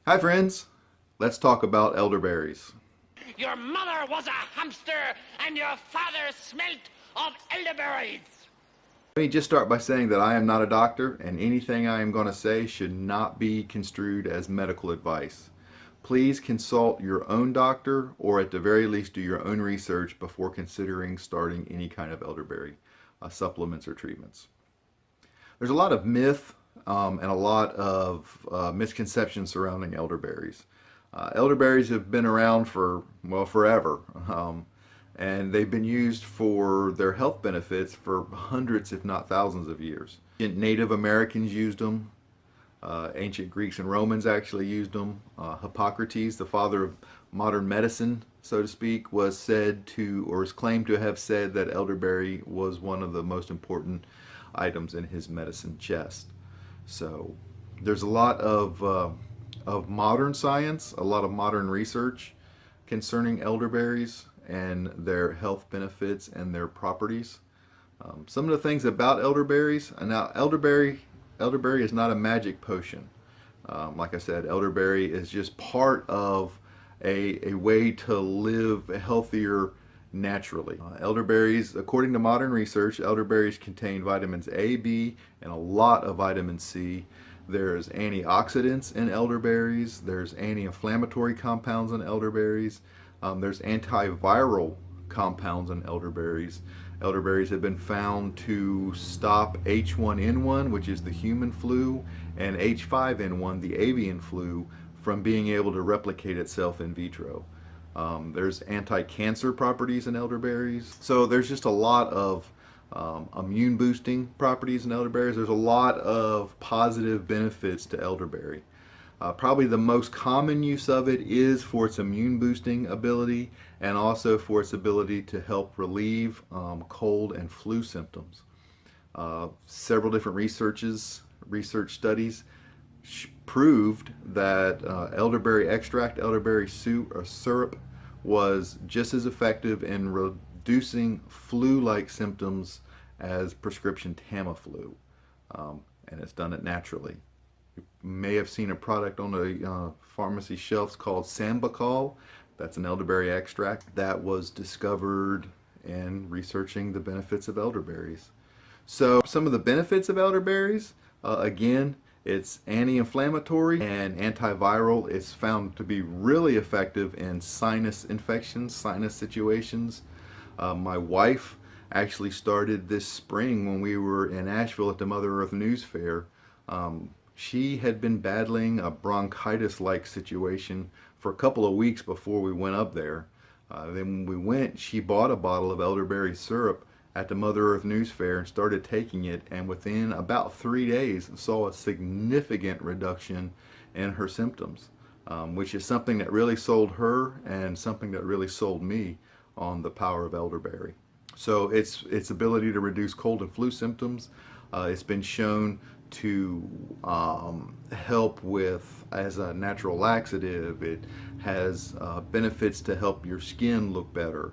Hi friends, let's talk about elderberries. Your mother was a hamster, and your father smelt of elderberries. Let me just start by saying that I am not a doctor and anything I am going to say should not be construed as medical advice. Please consult your own doctor or at the very least do your own research before considering starting any kind of elderberry supplements or treatments. There's a lot of myth and a lot of misconceptions surrounding elderberries. Elderberries have been around for, well, forever. And they've been used for their health benefits for hundreds, if not thousands of years. Native Americans used them. Ancient Greeks and Romans actually used them. Hippocrates, the father of modern medicine, so to speak, was said to, or is claimed to have said that elderberry was one of the most important items in his medicine chest. So there's a lot of modern science, a lot of modern research concerning elderberries and their health benefits and their properties. Some of the things about elderberries, and now elderberry is not a magic potion. Like I said, elderberry is just part of a way to live healthier naturally. Elderberries, according to modern research, elderberries contain vitamins A, B, and a lot of vitamin C. There's antioxidants in elderberries. There's anti-inflammatory compounds in elderberries. There's antiviral compounds in elderberries. Elderberries have been found to stop H1N1, which is the human flu, and H5N1, the avian flu, from being able to replicate itself in vitro. There's anti-cancer properties in elderberries. So there's just a lot of immune boosting properties in elderberries. There's a lot of positive benefits to elderberry. Probably the most common use of it is for its immune boosting ability and also for its ability to help relieve cold and flu symptoms. Several different research studies proved that elderberry extract, elderberry syrup was just as effective in reducing flu-like symptoms as prescription Tamiflu, and it's done it naturally. You may have seen a product on the pharmacy shelves called Sambucol. That's an elderberry extract that was discovered in researching the benefits of elderberries. So some of the benefits of elderberries, again, it's anti-inflammatory and antiviral. It's found to be really effective in sinus infections, sinus situations. My wife actually started this spring when we were in Asheville at the Mother Earth News Fair. She had been battling a bronchitis-like situation for a couple of weeks before we went up there. Then when we went, she bought a bottle of elderberry syrup at the Mother Earth News Fair and started taking it, and within about 3 days saw a significant reduction in her symptoms, which is something that really sold her and something that really sold me on the power of elderberry. So its ability to reduce cold and flu symptoms, it's been shown to help with, as a natural laxative. It has benefits to help your skin look better,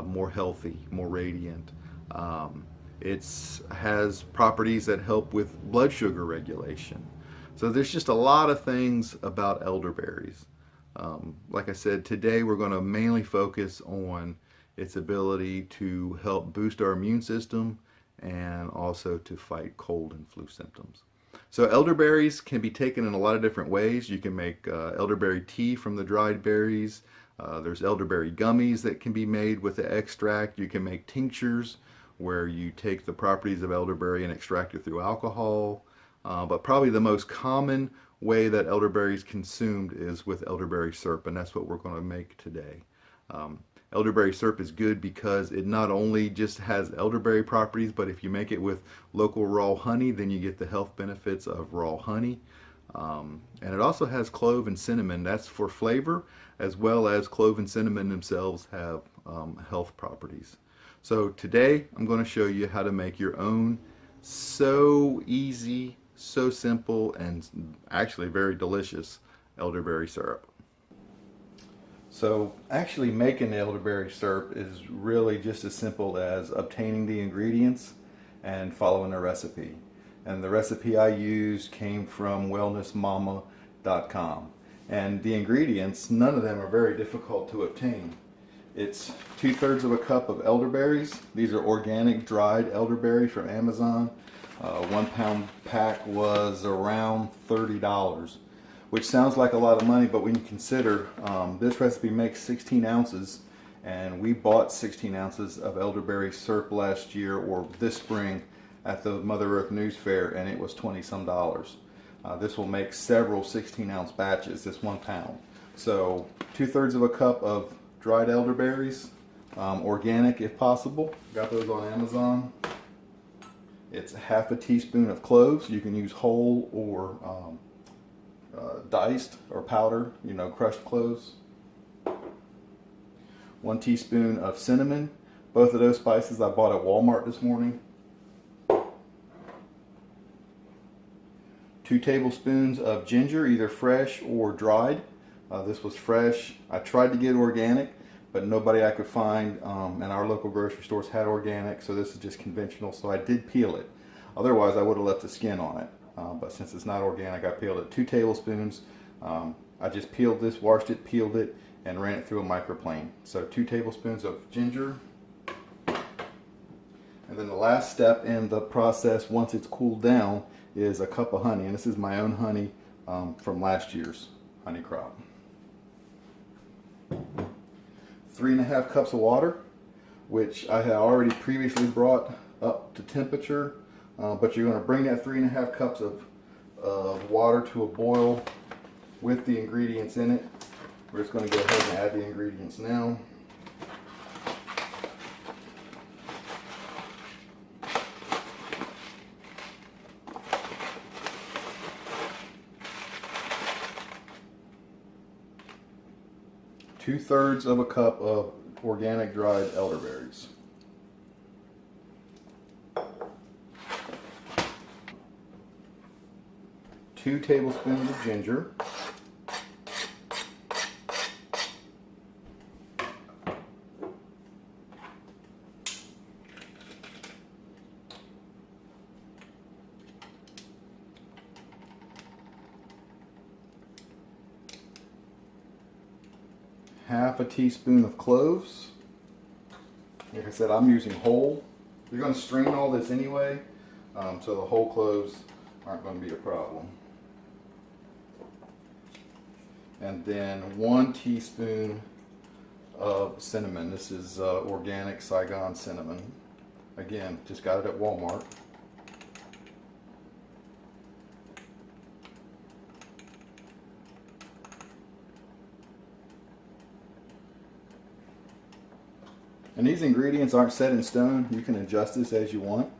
more healthy, more radiant. It has properties that help with blood sugar regulation. So there's just a lot of things about elderberries. Like I said, today we're going to mainly focus on its ability to help boost our immune system and also to fight cold and flu symptoms. So elderberries can be taken in a lot of different ways. You can make elderberry tea from the dried berries. There's elderberry gummies that can be made with the extract. You can make tinctures where you take the properties of elderberry and extract it through alcohol. But probably the most common way that elderberry is consumed is with elderberry syrup, and that's what we're going to make today. Elderberry syrup is good because it not only just has elderberry properties, but if you make it with local raw honey, then you get the health benefits of raw honey. And it also has clove and cinnamon. That's for flavor, as well as clove and cinnamon themselves have health properties. So today I'm going to show you how to make your own so easy, so simple, and actually very delicious elderberry syrup. So actually making the elderberry syrup is really just as simple as obtaining the ingredients and following a recipe. And the recipe I used came from wellnessmama.com. And the ingredients, none of them are very difficult to obtain. It's 2/3 of a cup of elderberries. These are organic dried elderberry from Amazon. 1 pound pack was around $30, which sounds like a lot of money, but when you consider this recipe makes 16 ounces, and we bought 16 ounces of elderberry syrup last year or this spring at the Mother Earth News Fair, and it was 20 some dollars. This will make several 16-ounce batches, this 1 pound. So 2/3 of a cup of dried elderberries, organic if possible. Got those on Amazon. It's 1/2 teaspoon of cloves. You can use whole or diced or powder, crushed cloves. 1 teaspoon of cinnamon. Both of those spices I bought at Walmart this morning. 2 tablespoons of ginger, either fresh or dried. This was fresh. I tried to get organic, but nobody I could find in our local grocery stores had organic, so this is just conventional, so I did peel it. Otherwise I would have left the skin on it, but since it's not organic, I peeled it. 2 tablespoons. I just peeled this, washed it, peeled it, and ran it through a microplane. So 2 tablespoons of ginger. And then the last step in the process, once it's cooled down, is a cup of honey. And this is my own honey from last year's honey crop. 3.5 cups of water, which I had already previously brought up to temperature. But you're going to bring that 3.5 cups of water to a boil with the ingredients in it. We're just going to go ahead and add the ingredients now. Two-thirds of a cup of organic dried elderberries. 2 tablespoons of ginger. 1/2 teaspoon of cloves. Like I said, I'm using whole. You're going to strain all this anyway, so the whole cloves aren't going to be a problem. And then 1 teaspoon of cinnamon. This is organic Saigon cinnamon. Again, just got it at Walmart. And these ingredients aren't set in stone. You can adjust this as you want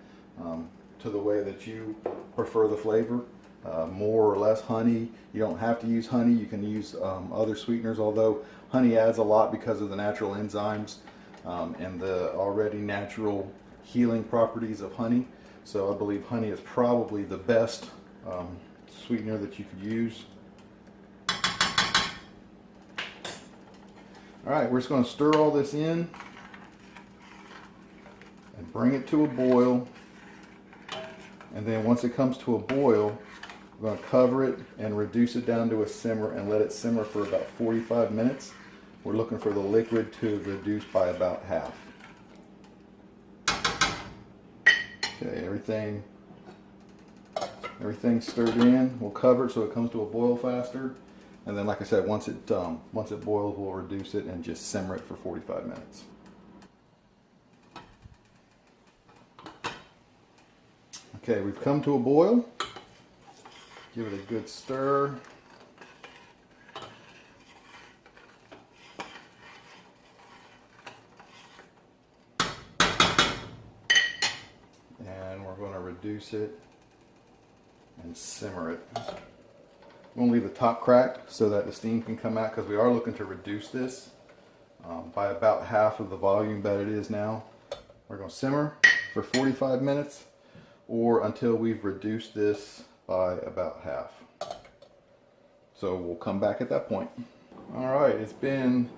to the way that you prefer the flavor. More or less honey. You don't have to use honey. You can use other sweeteners, although honey adds a lot because of the natural enzymes and the already natural healing properties of honey. So I believe honey is probably the best sweetener that you could use. Alright, we're just going to stir all this in and bring it to a boil. And then once it comes to a boil, we're going to cover it and reduce it down to a simmer and let it simmer for about 45 minutes. We're looking for the liquid to reduce by about half. Okay, everything's stirred in. We'll cover it so it comes to a boil faster. And then, like I said, once it boils, we'll reduce it and just simmer it for 45 minutes. Okay, we've come to a boil. Give it a good stir. And we're going to reduce it and simmer it. We're going to leave the top cracked so that the steam can come out, because we are looking to reduce this by about half of the volume that it is now. We're going to simmer for 45 minutes or until we've reduced this by about half. So we'll come back at that point. Alright, it's been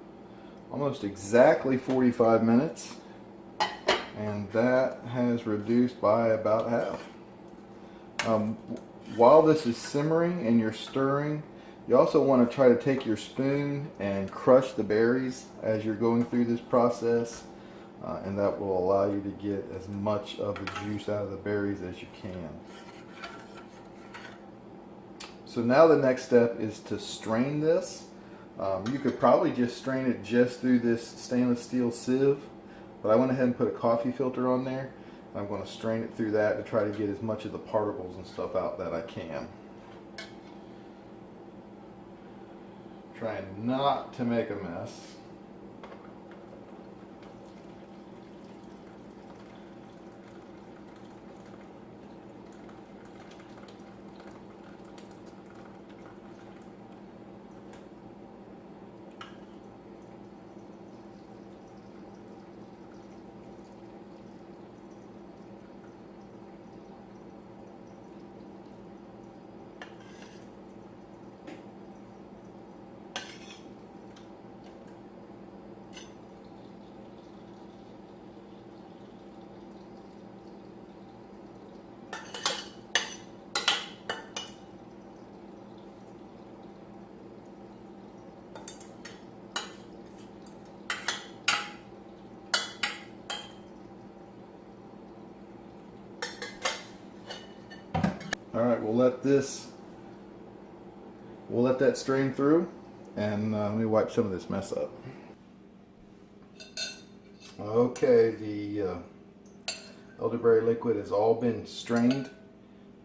almost exactly 45 minutes and that has reduced by about half. While this is simmering and you're stirring, You also want to try to take your spoon and crush the berries as you're going through this process, and that will allow you to get as much of the juice out of the berries as you can. So now the next step is to strain this. You could probably just strain it just through this stainless steel sieve, but I went ahead and put a coffee filter on there. I'm going to strain it through that to try to get as much of the particles and stuff out that I can. Trying not to make a mess. All right, we'll let that strain through, and let me wipe some of this mess up. Okay, the elderberry liquid has all been strained,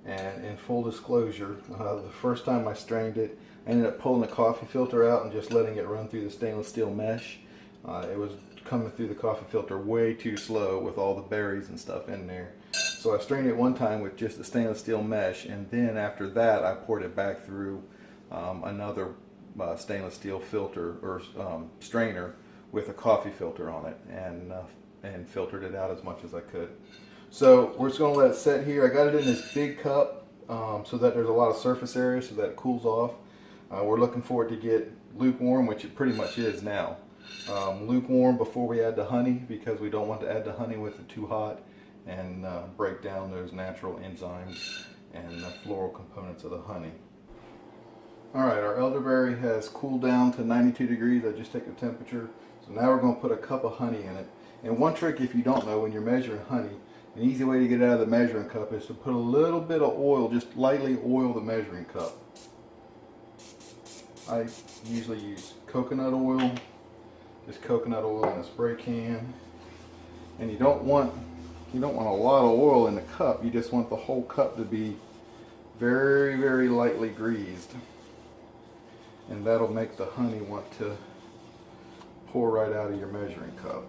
and in full disclosure, the first time I strained it, I ended up pulling the coffee filter out and just letting it run through the stainless steel mesh. It was coming through the coffee filter way too slow with all the berries and stuff in there. So I strained it one time with just the stainless steel mesh, and then after that I poured it back through another stainless steel filter or strainer with a coffee filter on it, and filtered it out as much as I could. So we're just going to let it sit here. I got it in this big cup so that there's a lot of surface area so that it cools off. We're looking for it to get lukewarm, which it pretty much is now. Lukewarm before we add the honey, because we don't want to add the honey with it too hot and break down those natural enzymes and the floral components of the honey. Alright, our elderberry has cooled down to 92 degrees. I just took the temperature. So now we're going to put a cup of honey in it. And one trick, if you don't know, when you're measuring honey, an easy way to get it out of the measuring cup is to put a little bit of oil, just lightly oil the measuring cup. I usually use coconut oil, just coconut oil in a spray can. And you don't want a lot of oil in the cup. You just want the whole cup to be very, very lightly greased. And that'll make the honey want to pour right out of your measuring cup.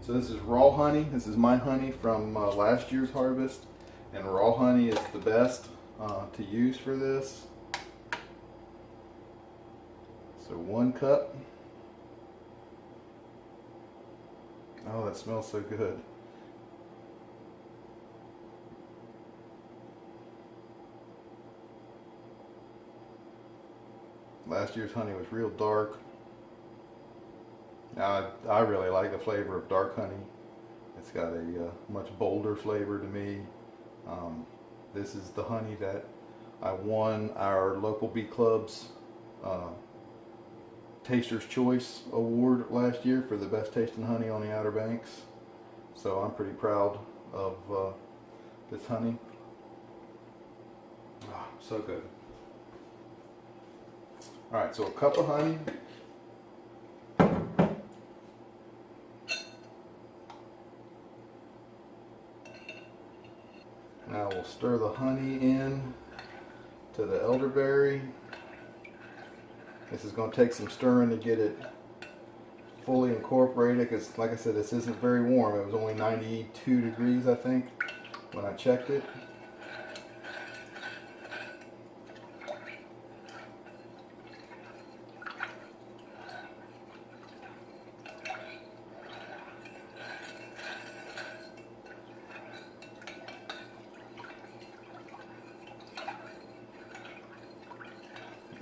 So this is raw honey. This is my honey from last year's harvest. And raw honey is the best to use for this. So 1 cup. Oh, that smells so good. Last year's honey was real dark. Now, I really like the flavor of dark honey. It's got a much bolder flavor to me. This is the honey that I won our local bee club's Taster's Choice Award last year for the best tasting honey on the Outer Banks. So I'm pretty proud of this honey. Oh, so good. Alright, so a cup of honey. Now we'll stir the honey in to the elderberry. This is going to take some stirring to get it fully incorporated, because like I said, this isn't very warm. It was only 92 degrees, I think, when I checked it.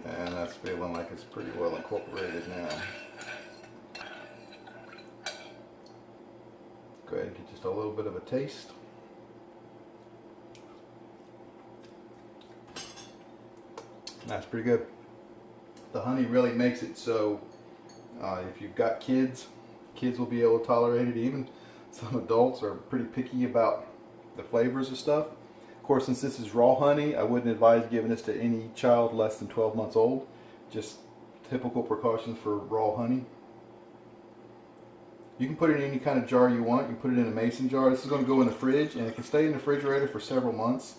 And that's feeling like it's pretty well incorporated now. Go ahead and get just a little bit of a taste. That's pretty good. The honey really makes it so if you've got kids, kids will be able to tolerate it. Even some adults are pretty picky about the flavors of stuff. Of course, since this is raw honey, I wouldn't advise giving this to any child less than 12 months old. Just typical precautions for raw honey. You can put it in any kind of jar you want. You can put it in a mason jar. This is going to go in the fridge, and it can stay in the refrigerator for several months.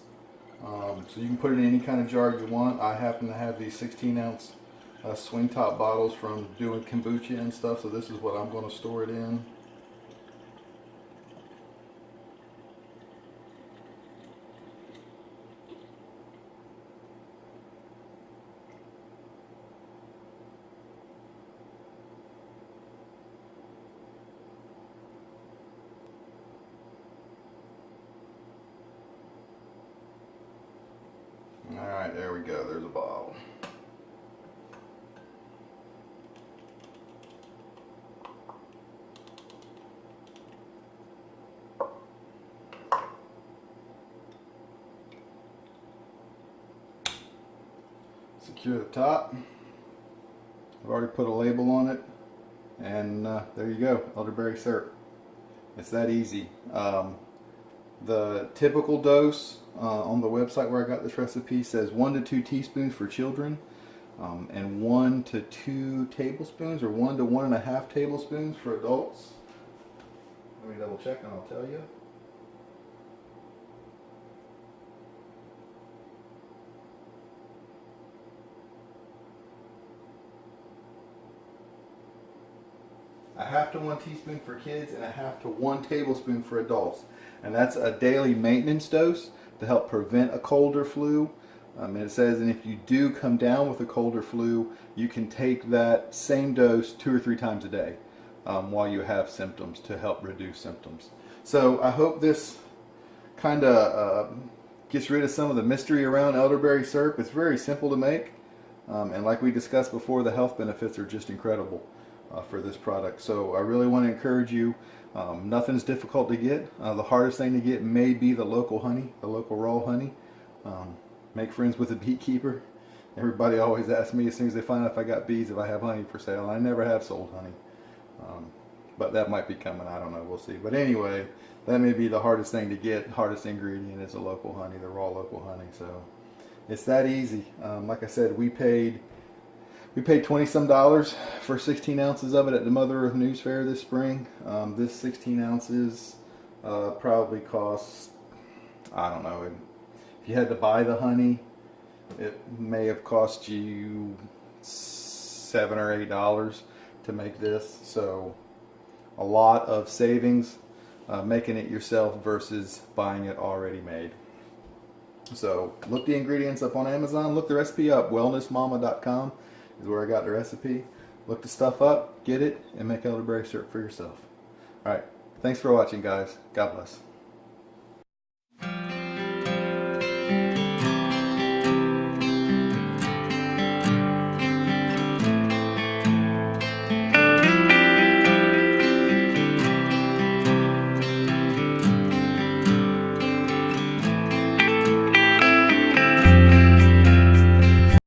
So you can put it in any kind of jar you want. I happen to have these 16-ounce swing top bottles from doing kombucha and stuff, so this is what I'm going to store it in. Alright, there we go. There's a bottle. Secure the top. I've already put a label on it, and there you go, elderberry syrup. It's that easy. The typical dose on the website where I got this recipe says 1 to 2 teaspoons for children, and 1 to 2 tablespoons, or 1 to 1.5 tablespoons for adults. Let me double check and I'll tell you. A half to 1 teaspoon for kids and a half to 1 tablespoon for adults. And that's a daily maintenance dose to help prevent a cold or flu. And it says, and if you do come down with a cold or flu, you can take that same dose 2 or 3 times a day while you have symptoms to help reduce symptoms. So I hope this kind of gets rid of some of the mystery around elderberry syrup. It's very simple to make. And like we discussed before, the health benefits are just incredible for this product. So I really want to encourage you. Nothing's difficult to get. The hardest thing to get may be the local honey, the local raw honey. Make friends with a beekeeper. Everybody always asks me as soon as they find out if I got bees if I have honey for sale. I never have sold honey. But that might be coming. I don't know. We'll see. But anyway, that may be the hardest thing to get. Hardest ingredient is the local honey, the raw local honey. So it's that easy. Like I said, we paid $20-some for 16 ounces of it at the Mother Earth News Fair this spring. This 16 ounces probably costs, I don't know, if you had to buy the honey, it may have cost you $7 or $8 to make this. So a lot of savings making it yourself versus buying it already made. So look the ingredients up on Amazon. Look the recipe up. wellnessmama.com is where I got the recipe. Look the stuff up, get it, and make elderberry syrup for yourself. Alright, thanks for watching, guys. God bless.